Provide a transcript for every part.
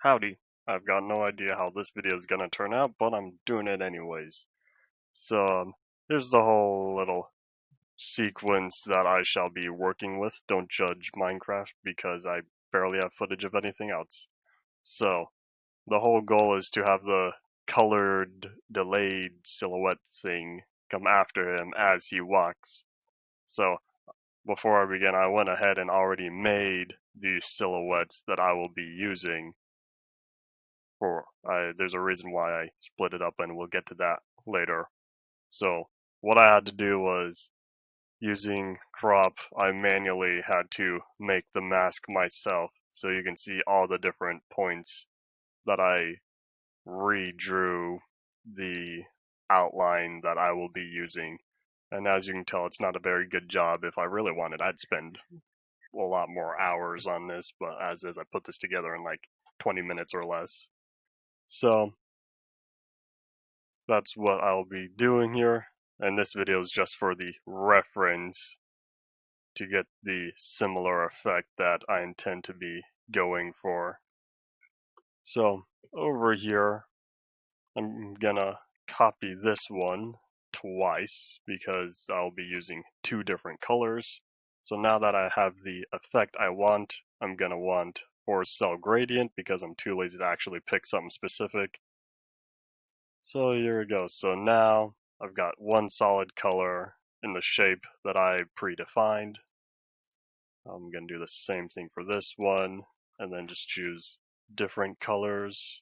Howdy. I've got no idea how this video is gonna turn out, but I'm doing it anyways. So, here's the whole little sequence that I shall be working with. Don't judge Minecraft because I barely have footage of anything else. So, the whole goal is to have the colored, delayed silhouette thing come after him as he walks. So, before I begin, I went ahead and already made these silhouettes that I will be using. There's a reason why I split it up, and we'll get to that later. So what I had to do was, using crop, I manually had to make the mask myself, so you can see all the different points that I redrew the outline that I will be using. And as you can tell, it's not a very good job. If I really wanted, I'd spend a lot more hours on this, but as is, I put this together in like 20 minutes or less. So that's what I'll be doing here, and this video is just for the reference to get the similar effect that I intend to be going for. So over here, I'm gonna copy this one twice because I'll be using two different colors. So now that I have the effect I want, I'm gonna want force cell gradient because I'm too lazy to actually pick something specific. So here we go. So now I've got one solid color in the shape that I predefined. I'm going to do the same thing for this one, and then just choose different colors.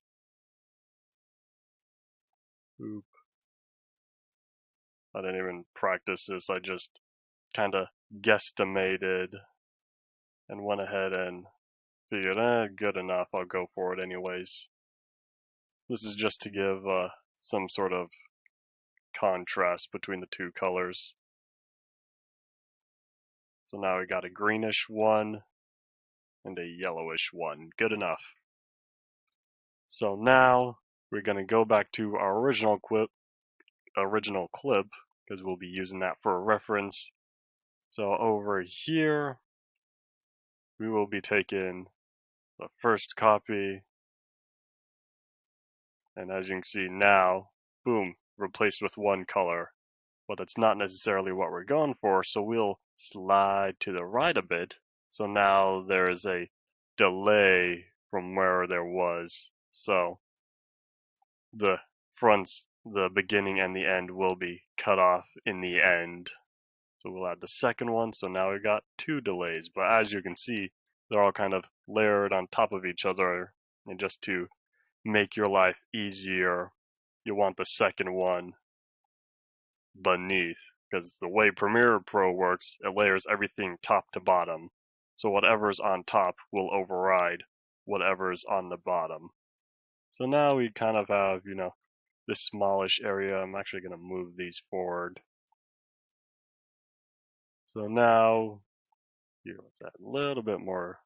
Oop. I didn't even practice this. I just kind of guesstimated and went ahead and figured, good enough, I'll go for it anyways. This is just to give some sort of contrast between the two colors. So now we got a greenish one and a yellowish one. Good enough. So now we're going to go back to our original clip because we'll be using that for a reference. So over here, we will be taking the first copy, and as you can see now, boom, replaced with one color. But that's not necessarily what we're going for, so we'll slide to the right a bit. So now there is a delay from where there was. So the fronts, the beginning and the end will be cut off in the end. So we'll add the second one. So now we got two delays, but as you can see, they're all kind of layered on top of each other. And just to make your life easier, you want the second one beneath, because the way Premiere Pro works, it layers everything top to bottom. So whatever's on top will override whatever's on the bottom. So now we kind of have, this smallish area. I'm actually going to move these forward. So now, here, let's add a little bit more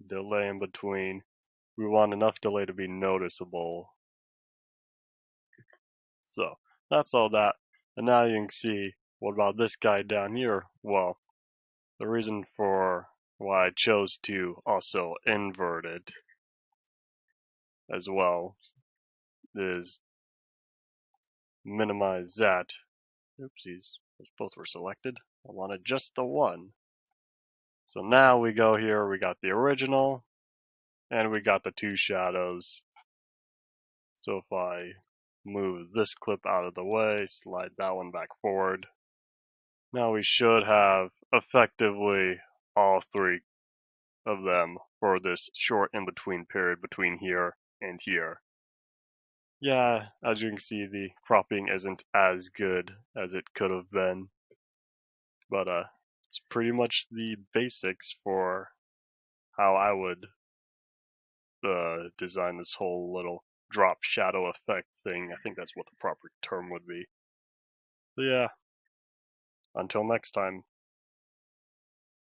delay in between. We want enough delay to be noticeable. So that's all that. And now you can see, what about this guy down here? Well, the reason for why I chose to also invert it as well is minimize that. Oopsies, both were selected. I wanted just the one. So now we go here, we got the original, and we got the two shadows. So if I move this clip out of the way, slide that one back forward, now we should have effectively all three of them for this short in-between period between here and here. Yeah, as you can see, the cropping isn't as good as it could have been, but it's pretty much the basics for how I would design this whole little drop shadow effect thing. I think that's what the proper term would be. So yeah, until next time.